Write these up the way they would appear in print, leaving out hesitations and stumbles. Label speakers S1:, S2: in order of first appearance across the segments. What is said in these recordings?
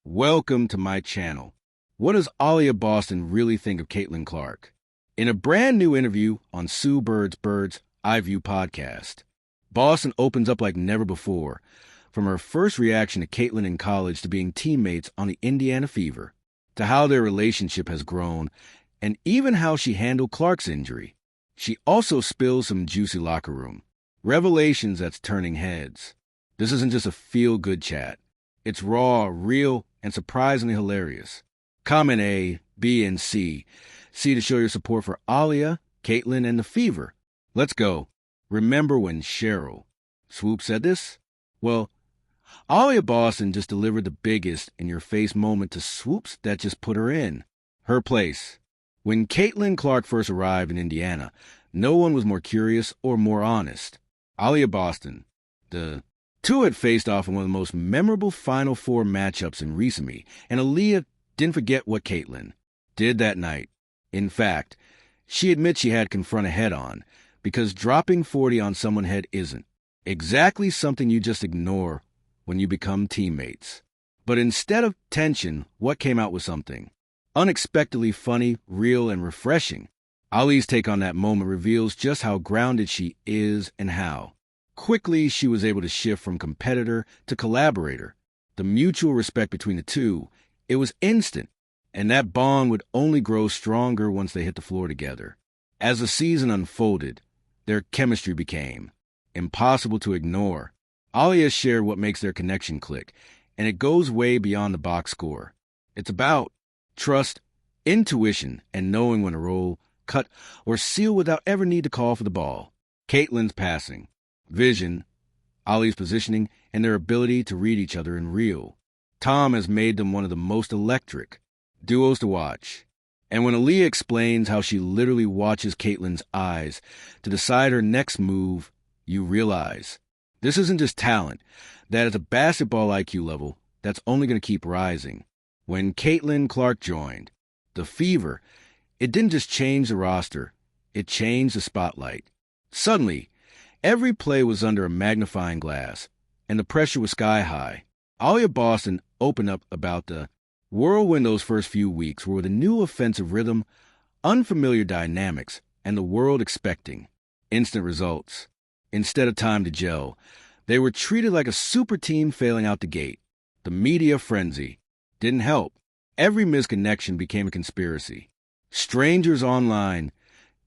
S1: Welcome to my channel. What does Aliyah Boston really think of Caitlin Clark? In a brand new interview on Sue Bird's I View podcast, Boston opens up like never before, from her first reaction to Caitlin in college to being teammates on the Indiana Fever, to how their relationship has grown, and even how she handled Clark's injury. She also spills some juicy locker room revelations that's turning heads. This isn't just a feel-good chat. It's raw, real, and surprisingly hilarious. Comment A, B, and C. C to show your support for Aliyah, Caitlin, and the Fever. Let's go. Remember when Sheryl Swoopes said this? Well, Aliyah Boston just delivered the biggest in-your-face moment to Swoopes that just put her in her place. When Caitlin Clark first arrived in Indiana, no one was more curious or more honest. Aliyah Boston, the two had faced off in one of the most memorable Final Four matchups in recently, and Aliyah didn't forget what Caitlin did that night. In fact, she admits she had confronted head-on, because dropping 40 on someone's head isn't exactly something you just ignore when you become teammates. But instead of tension, what came out was something unexpectedly funny, real, and refreshing. Ali's take on that moment reveals just how grounded she is and how quickly she was able to shift from competitor to collaborator. The mutual respect between the two, it was instant, and that bond would only grow stronger once they hit the floor together. As the season unfolded, their chemistry became impossible to ignore. Aliyah shared what makes their connection click, and it goes way beyond the box score. It's about trust, intuition, and knowing when to roll, cut, or seal without ever need to call for the ball. Caitlin's passing, vision, Ali's positioning, and their ability to read each other in real time has made them one of the most electric duos to watch. And when Aliyah explains how she literally watches Caitlin's eyes to decide her next move, you realize this isn't just talent. That is a basketball IQ level that's only going to keep rising. When Caitlin Clark joined the Fever, it didn't just change the roster, it changed the spotlight. Suddenly, every play was under a magnifying glass, and the pressure was sky high. Aliyah Boston opened up about the whirlwind those first few weeks were with a new offensive rhythm, unfamiliar dynamics, and the world expecting instant results. Instead of time to gel, they were treated like a super team failing out the gate. The media frenzy didn't help. Every misconnection became a conspiracy. Strangers online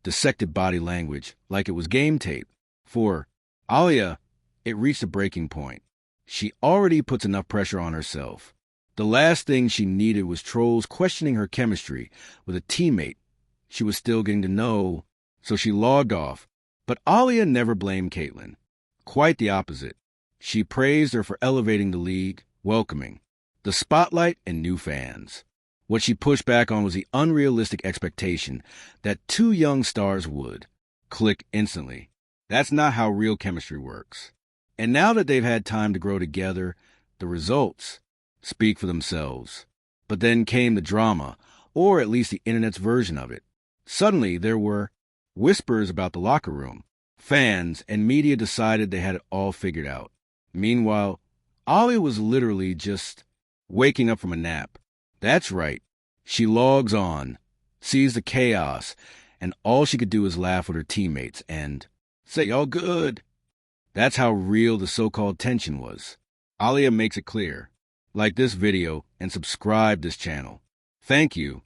S1: dissected body language like it was game tape. For Aliyah, it reached a breaking point. She already puts enough pressure on herself. The last thing she needed was trolls questioning her chemistry with a teammate she was still getting to know, so she logged off. But Aliyah never blamed Caitlin. Quite the opposite. She praised her for elevating the league, welcoming the spotlight and new fans. What she pushed back on was the unrealistic expectation that two young stars would click instantly. That's not how real chemistry works. And now that they've had time to grow together, the results speak for themselves. But then came the drama, or at least the internet's version of it. Suddenly, there were whispers about the locker room. Fans and media decided they had it all figured out. Meanwhile, Aliyah was literally just waking up from a nap. That's right. She logs on, sees the chaos, and all she could do is laugh with her teammates and say, "Y'all good." That's how real the so-called tension was. Aliyah makes it clear. Like this video and subscribe this channel. Thank you.